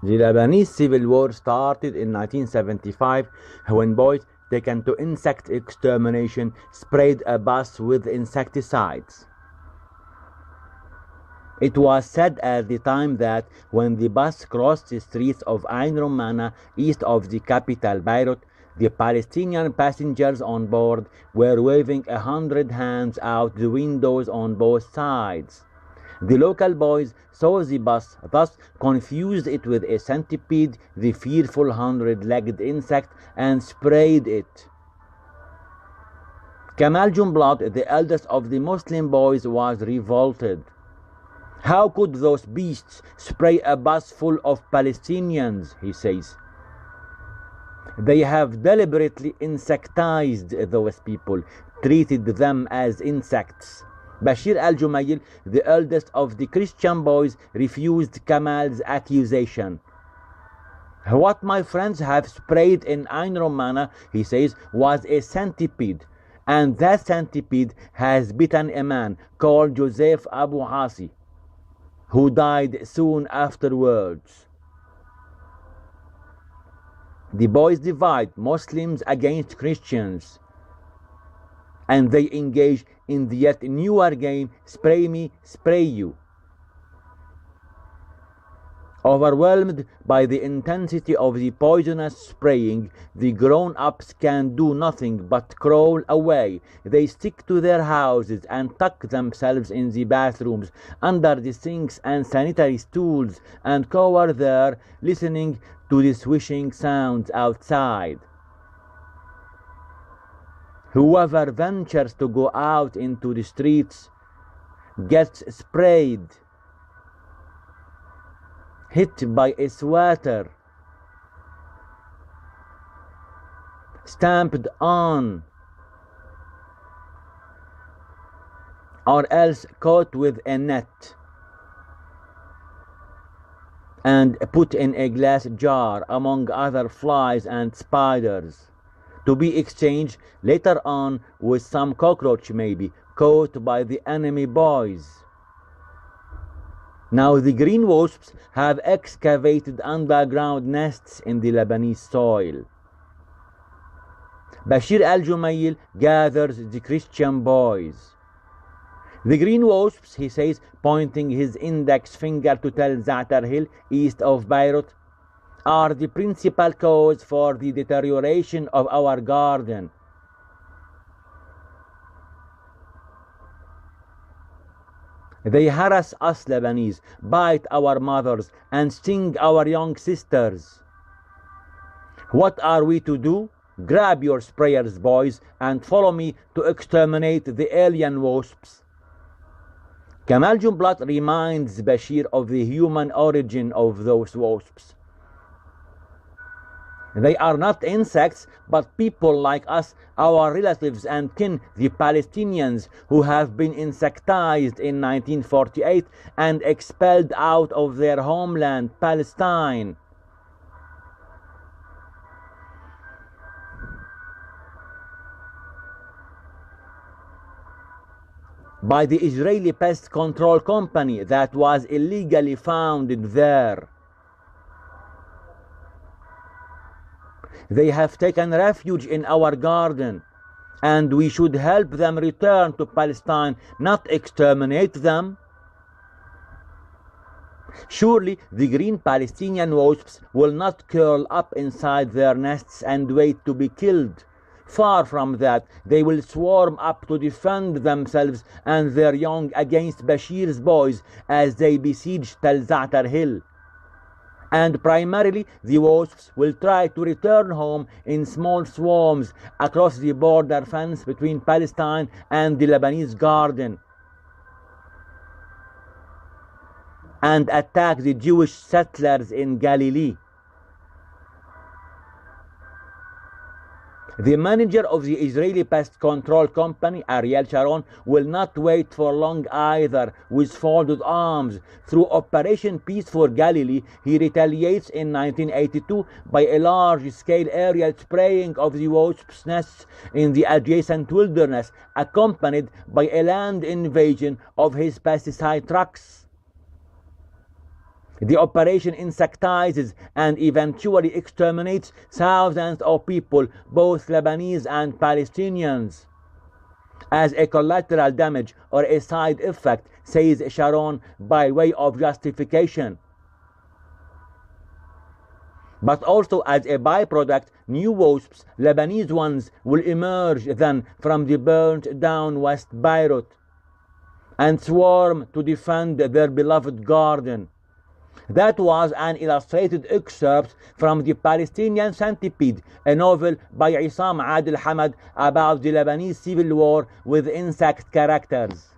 The Lebanese Civil War started in 1975 when boys taken to insect extermination sprayed a bus with insecticides. It was said at the time that when the bus crossed the streets of Ain Romana east of the capital Beirut, the Palestinian passengers on board were waving 100 hands out the windows on both sides. The local boys saw the bus, thus confused it with a centipede, the fearful 100-legged insect, and sprayed it. Kamal Jumblat, the eldest of the Muslim boys, was revolted. How could those beasts spray a bus full of Palestinians, he says. They have deliberately insectized those people, treated them as insects. Bashir al-Jumayl, the eldest of the Christian boys, refused Kamal's accusation. What my friends have sprayed in Ain Romana, he says, was a centipede, and that centipede has bitten a man called Joseph Abu Hasi, who died soon afterwards. The boys divide Muslims against Christians, and they engage in the yet newer game, spray me, spray you. Overwhelmed by the intensity of the poisonous spraying, the grown-ups can do nothing but crawl away. They stick to their houses and tuck themselves in the bathrooms, under the sinks and sanitary stools, and cower there, listening to the swishing sounds outside. Whoever ventures to go out into the streets gets sprayed, hit by a sweater, stamped on, or else caught with a net and put in a glass jar among other flies and spiders, to be exchanged later on with some cockroach maybe, caught by the enemy boys. Now the green wasps have excavated underground nests in the Lebanese soil. Bashir al-Jumayl gathers the Christian boys. The green wasps, he says, pointing his index finger to Tel Za'atar Hill east of Beirut, are the principal cause for the deterioration of our garden. They harass us Lebanese, bite our mothers, and sting our young sisters. What are we to do? Grab your sprayers, boys, and follow me to exterminate the alien wasps. Kamal Jumblat reminds Bashir of the human origin of those wasps. They are not insects, but people like us, our relatives and kin, the Palestinians, who have been insectized in 1948 and expelled out of their homeland, Palestine. By the Israeli Pest Control Company that was illegally founded there. They have taken refuge in our garden, and we should help them return to Palestine, not exterminate them. Surely the green Palestinian wasps will not curl up inside their nests and wait to be killed. Far from that, they will swarm up to defend themselves and their young against Bashir's boys as they besiege Tel Za'atar Hill. And primarily, the wasps will try to return home in small swarms across the border fence between Palestine and the Lebanese garden, and attack the Jewish settlers in Galilee. The manager of the Israeli Pest Control Company, Ariel Sharon, will not wait for long either. With folded arms, through Operation Peace for Galilee, he retaliates in 1982 by a large-scale aerial spraying of the wasps' nests in the adjacent wilderness, accompanied by a land invasion of his pesticide trucks. The operation insectizes and eventually exterminates thousands of people, both Lebanese and Palestinians, as a collateral damage or a side effect, says Sharon, by way of justification. But also as a byproduct, new wasps, Lebanese ones, will emerge then from the burnt down West Beirut and swarm to defend their beloved garden. That was an illustrated excerpt from the Palestinian Centipede, a novel by Issam Hamad about the Lebanese civil war with insect characters.